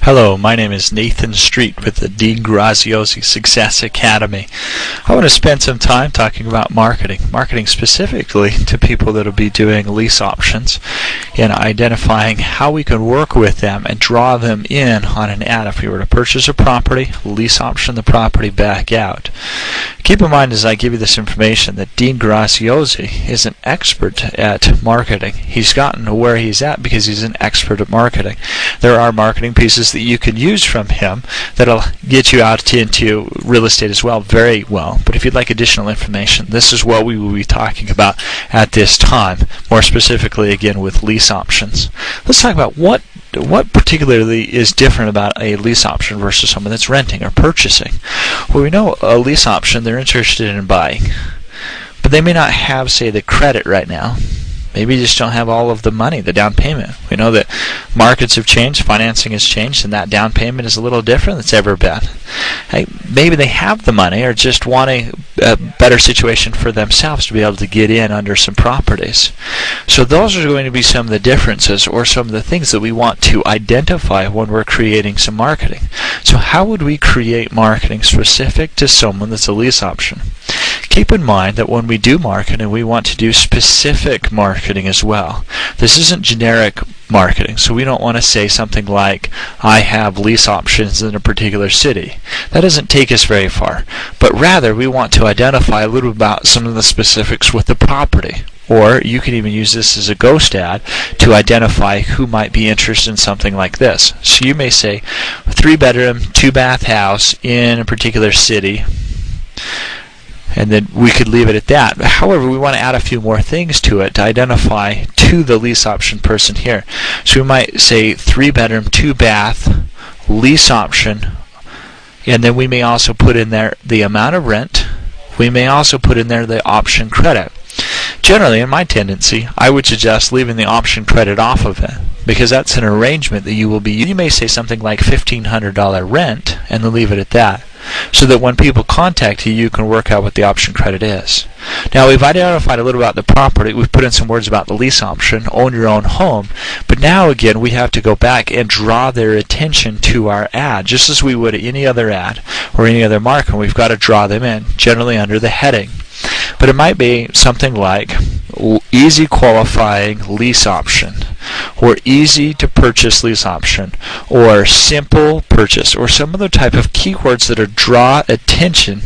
Hello, my name is Nathan Street with the Graziosi Success Academy. I want to spend some time talking about marketing specifically to people that will be doing lease options and identifying how we can work with them and draw them in on an ad. If we were to purchase a property, lease option the property back out. Keep in mind as I give you this information that Dean Graziosi is an expert at marketing. He's gotten to where he's at because he's an expert at marketing. There are marketing pieces that you can use from him that'll get you out into real estate as well, very well. But if you'd like additional information, this is what we will be talking about at this time, more specifically again with lease options. Let's talk about what particularly is different about a lease option versus someone that's renting or purchasing. Well, we know a lease option, they're interested in buying, but they may not have, say, the credit right now. Maybe you just don't have all of the money, the down payment. We know that markets have changed, financing has changed, and that down payment is a little different than it's ever been. Hey, maybe they have the money or just want a better situation for themselves to be able to get in under some properties. So those are going to be some of the differences or some of the things that we want to identify when we're creating some marketing. So how would we create marketing specific to someone that's a lease option? Keep in mind that when we do marketing, we want to do specific marketing as well. This isn't generic marketing, so we don't want to say something like, I have lease options in a particular city. That doesn't take us very far, but rather we want to identify a little about some of the specifics with the property. Or you can even use this as a ghost ad to identify who might be interested in something like this. So you may say, 3-bedroom, 2-bath house in a particular city, and then we could leave it at that. However, we want to add a few more things to it to identify to the lease option person here. So we might say 3-bedroom, 2-bath, lease option, and then we may also put in there the amount of rent. We may also put in there the option credit. Generally, in my tendency, I would suggest leaving the option credit off of it, because that's an arrangement that you will be using. You may say something like $1,500 rent and then leave it at that, so that when people contact you, you can work out what the option credit is. Now, we've identified a little about the property. We've put in some words about the lease option, own your own home. But now, again, we have to go back and draw their attention to our ad, just as we would any other ad or any other marketing. We've got to draw them in, generally under the heading. But it might be something like easy qualifying lease option, or easy to purchase lease option, or simple purchase, or some other type of keywords that draw attention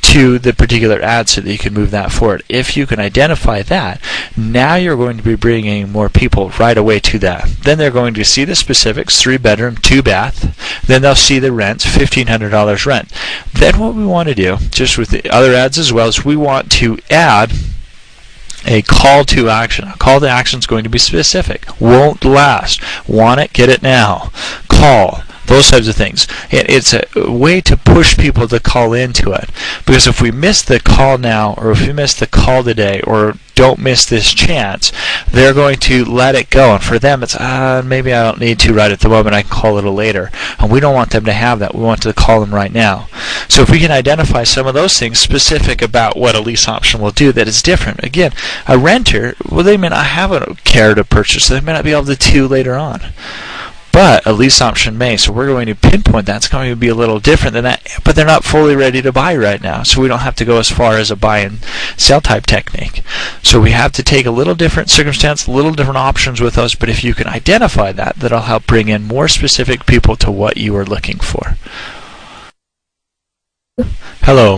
to the particular ad so that you can move that forward. If you can identify that, now you're going to be bringing more people right away to that. Then they're going to see the specifics, 3-bedroom, 2-bath. Then they'll see the rents, $1,500 rent. Then what we want to do, just with the other ads as well, is we want to add a call to action. A call to action is going to be specific. Won't last. Want it? Get it now. Call. Those types of things. It's a way to push people to call into it. Because if we miss the call now, or if we miss the call today, or don't miss this chance, they're going to let it go. And for them, it's, maybe I don't need to right at the moment, I can call a little later. And we don't want them to have that. We want to call them right now. So if we can identify some of those things specific about what a lease option will do that is different. Again, a renter, well, they may not have a care to purchase, so they may not be able to do later on. But a lease option may, so we're going to pinpoint that. It's going to be a little different than that, but they're not fully ready to buy right now, so we don't have to go as far as a buy and sell type technique. So we have to take a little different circumstance, a little different options with those, but if you can identify that, that'll help bring in more specific people to what you are looking for. Hello.